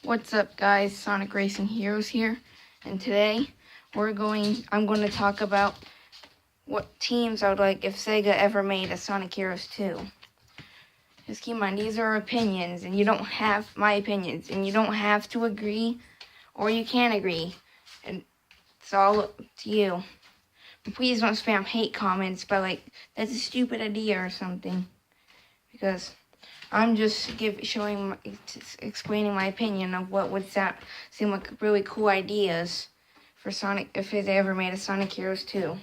What's up, guys? Sonic Racing Heroes here, and today I'm going to talk about what teams I would like if Sega ever made a Sonic Heroes 2. Just keep in mind, these are opinions, and you don't have my opinions, and you don't have to agree, or you can agree, and it's all up to you. And please don't spam hate comments by like, that's a stupid idea or something, because I'm just explaining my opinion of what would seem like really cool ideas for Sonic if they ever made a Sonic Heroes 2.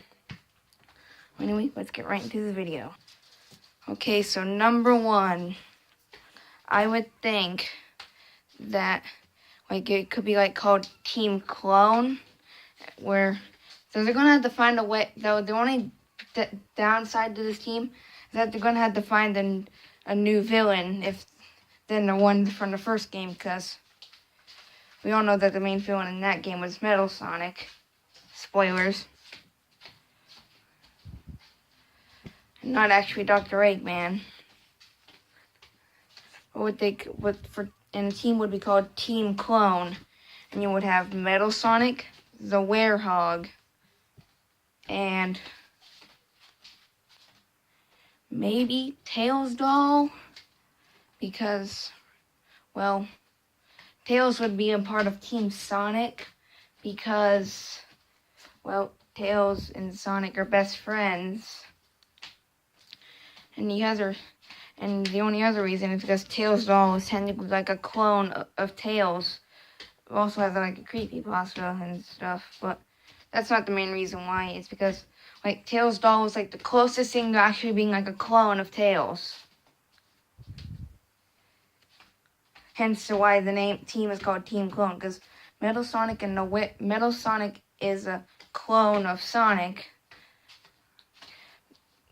Anyway, let's get right into the video. Okay, so number one, I would think that it could be called Team Clone, so they're gonna have to find a way. Though the only downside to this team is that they're gonna have to find a new villain than the one from the first game, because we all know that the main villain in that game was Metal Sonic. Spoilers. Not actually Dr. Eggman. And the team would be called Team Clone, and you would have Metal Sonic, the Werehog, and maybe Tails doll, because, well, Tails would be a part of Team Sonic, because, well, Tails and Sonic are best friends. And the only other reason is because Tails doll is technically like a clone of Tails. It also has like a creepypasta and stuff, but that's not the main reason why. It's because Tails doll is like the closest thing to actually being like a clone of Tails. Hence why the team is called Team Clone, because Metal Sonic is a clone of Sonic.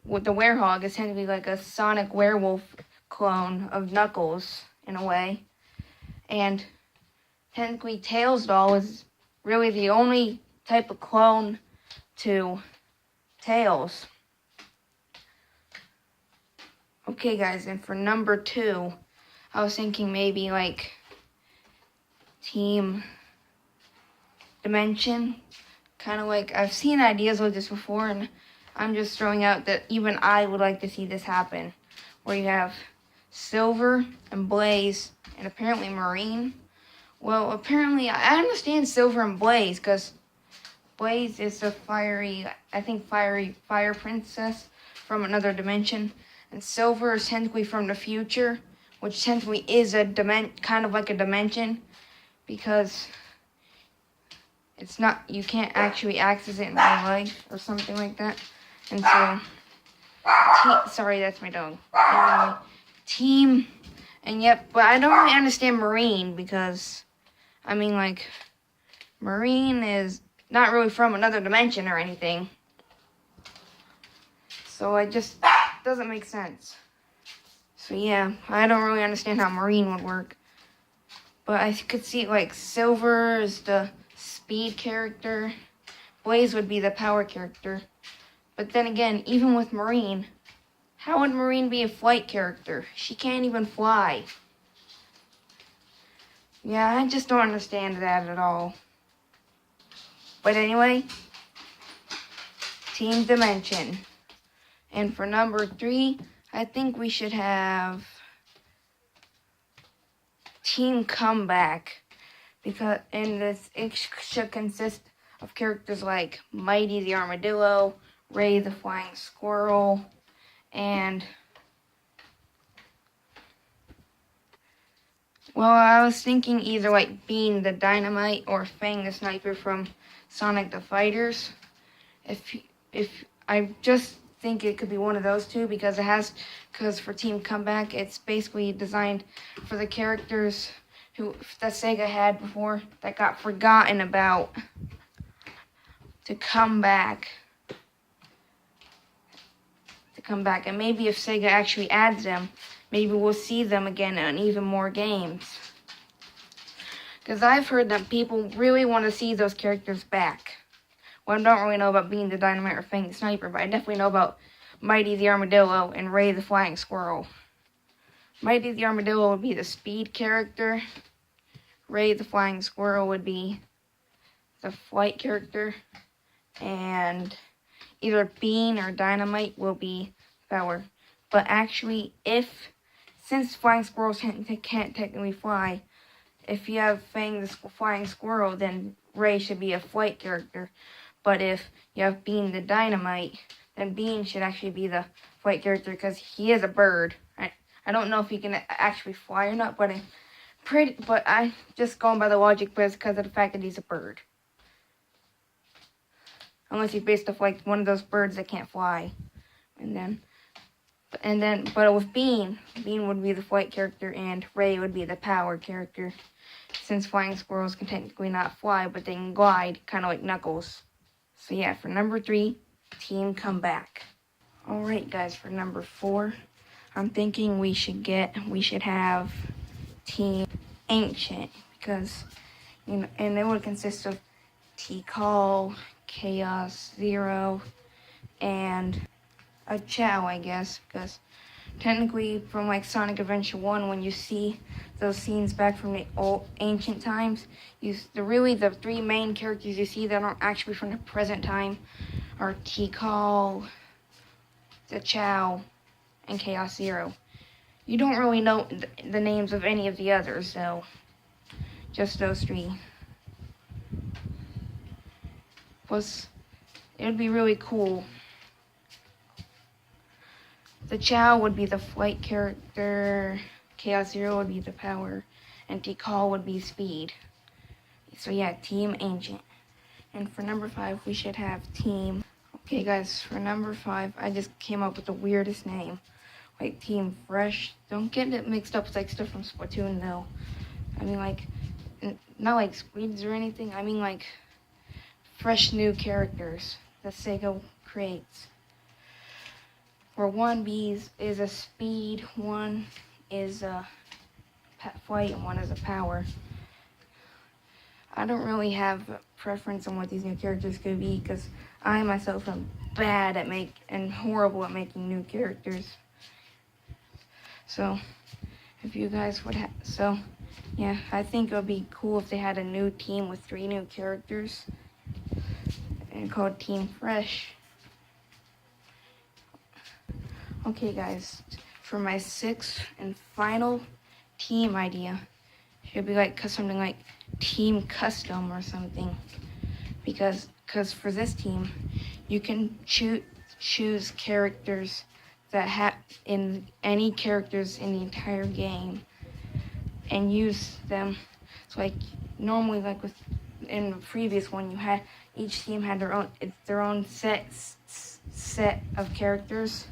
With the Werehog is technically like a Sonic werewolf clone of Knuckles in a way. And technically Tails doll is really the only type of clone to Tails. Okay, guys, and for number two, I was thinking maybe Team Dimension. Kind of I've seen ideas like this before, and I'm just throwing out that even I would like to see this happen, where you have Silver and Blaze and apparently Marine. Well, apparently I understand Silver and Blaze, because Blaze is a fiery fire princess from another dimension, and Silver is technically from the future, which technically is kind of like a dimension, because it's not, you can't actually access it in real life or something like that. And so, sorry, that's my dog. Anyway, but I don't really understand Marine, because, Marine is not really from another dimension or anything. So it just doesn't make sense. So yeah, I don't really understand how Marine would work. But I could see Silver is the speed character. Blaze would be the power character. But then again, even with Marine, how would Marine be a flight character? She can't even fly. Yeah, I just don't understand that at all. But anyway, Team Dimension. And for number three, I think we should have Team Comeback. It should consist of characters like Mighty the Armadillo, Ray the Flying Squirrel, and, well, I was thinking either Bean the Dynamite or Fang the Sniper from Sonic the Fighters. If I just think it could be one of those two, because for Team Comeback, it's basically designed for the characters that Sega had before that got forgotten about to come back. And maybe if Sega actually adds them, maybe we'll see them again in even more games. Because I've heard that people really want to see those characters back. Well, I don't really know about Bean the Dynamite or Fang the Sniper, but I definitely know about Mighty the Armadillo and Ray the Flying Squirrel. Mighty the Armadillo would be the speed character. Ray the Flying Squirrel would be the flight character, and either Bean or Dynamite will be power. But actually, since flying squirrels can't technically fly, if you have Fang the flying squirrel, then Ray should be a flight character. But if you have Bean the Dynamite, then Bean should actually be the flight character because he is a bird. I don't know if he can actually fly or not, but I just going by the logic because of the fact that he's a bird. Unless he's based off like one of those birds that can't fly. But with Bean would be the flight character and Ray would be the power character. Since flying squirrels can technically not fly, but they can glide, kind of like Knuckles. So yeah, for number 3, Team Comeback. Alright guys, for number 4, I'm thinking we should have Team Ancient. Because, and it would consist of T-Call, Chaos Zero, and a Chow, I guess, because technically from like Sonic Adventure 1, when you see those scenes back from the old ancient times, the 3 main characters you see that aren't actually from the present time are T-Call, the Chow, and Chaos Zero. You don't really know the names of any of the others, so just those 3. Plus, it would be really cool. The Chow would be the flight character, Chaos Zero would be the power, and T-Call would be speed. So yeah, Team Ancient. And for number 5, we should have Team... Okay guys, for number 5, I just came up with the weirdest name. Like Team Fresh. Don't get it mixed up with like stuff from Splatoon though. I mean like, not like squids or anything. I mean like fresh new characters that Sega creates. Where one is a speed, one is a flight, and one is a power. I don't really have a preference on what these new characters could be because I myself am bad at and horrible at making new characters. So, if you guys would yeah, I think it would be cool if they had a new team with 3 new characters and called Team Fresh. Okay guys, for my 6th and final team idea, should be like something like Team Custom or something. Because for this team, you can choose characters that have any characters in the entire game and use them. So like normally like in the previous one, each team had their own set of characters.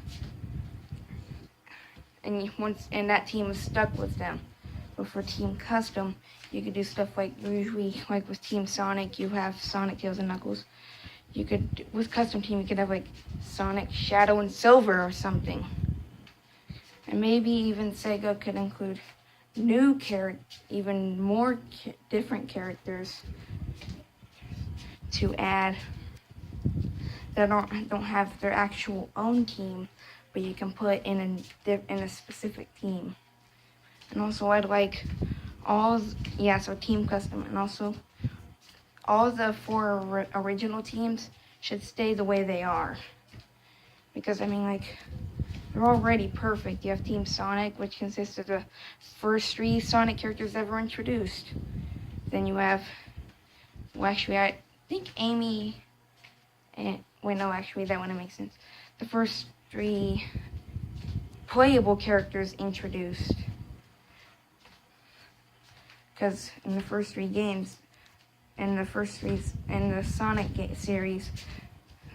And that team was stuck with them. But for Team Custom, you could do stuff like usually like with Team Sonic, you have Sonic, Tails, and Knuckles. With Custom Team, you could have like Sonic, Shadow, and Silver or something. And maybe even Sega could include even more different characters to add that don't have their actual own team, but you can put in a specific team. And also I'd like so Team Custom, and also all the 4 original teams should stay the way they are. Because I mean like, they're already perfect. You have Team Sonic, which consists of the first 3 Sonic characters ever introduced. Then you have, I think Amy, that wouldn't make sense. The first 3 playable characters introduced. Because in the first 3 games, in the Sonic series,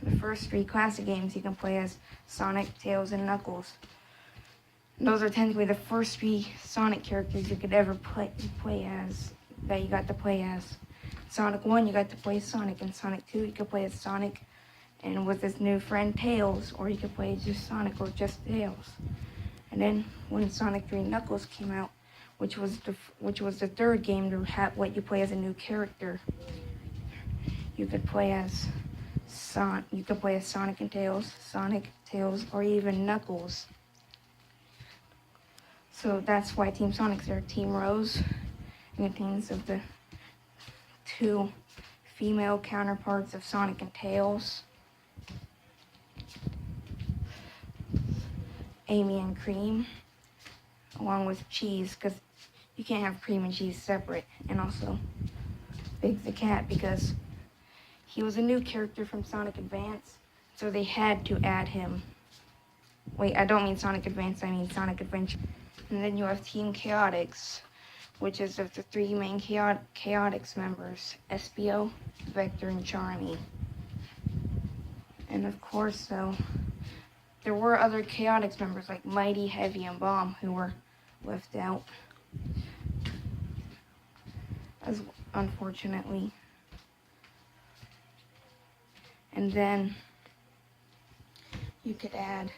the first 3 classic games, you can play as Sonic, Tails, and Knuckles. And those are technically the first 3 Sonic characters you could ever play as, that you got to play as. Sonic 1, you got to play as Sonic, and Sonic 2, you could play as Sonic and with his new friend Tails, or you could play as just Sonic or just Tails. And then when Sonic 3 Knuckles came out, which was the 3rd game to let you play as a new character, you could play as Sonic and Tails, Sonic, Tails, or even Knuckles. So that's why Team Sonic's there. Team Rose It contains of the two female counterparts of Sonic and Tails, Amy and Cream, along with Cheese, because you can't have Cream and Cheese separate, and also Big the Cat, because he was a new character from Sonic Advance, so they had to add him. Wait, I don't mean Sonic Advance, I mean Sonic Adventure. And then you have Team Chaotix, which is of the three main Chaotix members, Espio, Vector, and Charmy. And of course, though, there were other Chaotix members like Mighty, Heavy, and Bomb who were left out, unfortunately. And then you could add,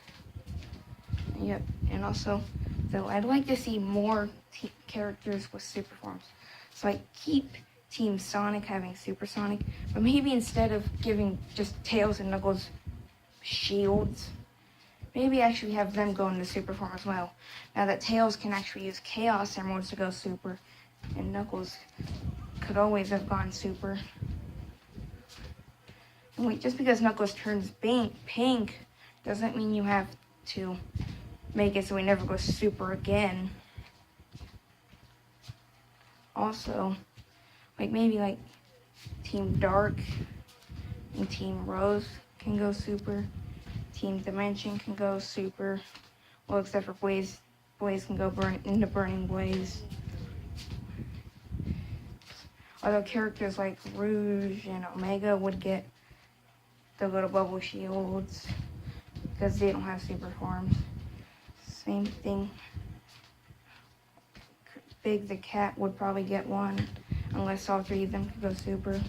yep, and also, though I'd like to see more characters with super forms. So I keep Team Sonic having Super Sonic, but maybe instead of giving just Tails and Knuckles shields, maybe actually have them go into super form as well. Now that Tails can actually use Chaos Emeralds to go super, and Knuckles could always have gone super. And wait, just because Knuckles turns pink doesn't mean you have to make it so he never goes super again. Also, maybe Team Dark and Team Rose can go super. Team Dimension can go super. Well, except for Blaze. Blaze can go into Burning Blaze. Although characters like Rouge and Omega would get the little bubble shields because they don't have super forms. Same thing. Big the Cat would probably get one unless all three of them could go super.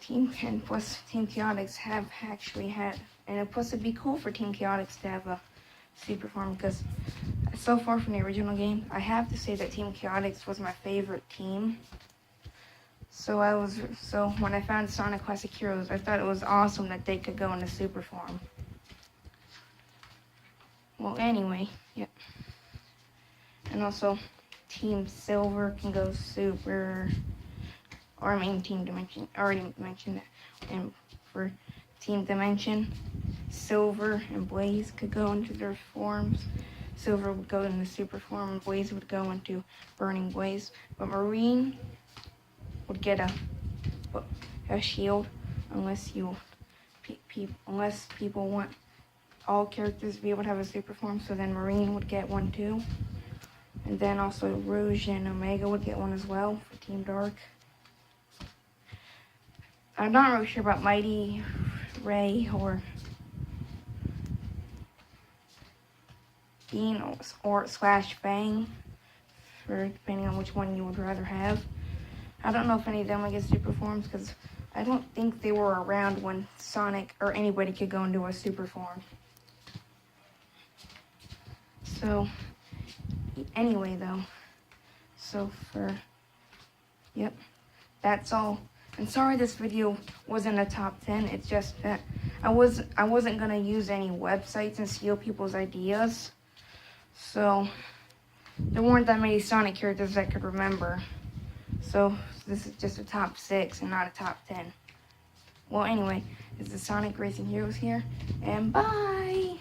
Team Chaotix have actually had, and plus it'd be cool for Team Chaotix to have a super form because so far from the original game, I have to say that Team Chaotix was my favorite team. So when I found Sonic Classic Heroes, I thought it was awesome that they could go into super form. Well, anyway, yep. And also, Team Silver can go super. Or I mean, Team Dimension. I already mentioned that. And for Team Dimension, Silver and Blaze could go into their forms. Silver would go into super form, and Blaze would go into Burning Blaze. But Marine would get a shield unless people want all characters to be able to have a super form. So then Marine would get one too. And then also Rouge and Omega would get one as well for Team Dark. I'm not really sure about Mighty, Ray, or Bean or slash Fang, depending on which one you would rather have. I don't know if any of them would get super forms because I don't think they were around when Sonic or anybody could go into a super form. So, anyway though, yep, that's all. And sorry this video wasn't a top 10, it's just that I wasn't gonna use any websites and steal people's ideas. So, there weren't that many Sonic characters I could remember. So, this is just a top 6 and not a top 10. Well, anyway, this is Sonic Racing Heroes here, and bye!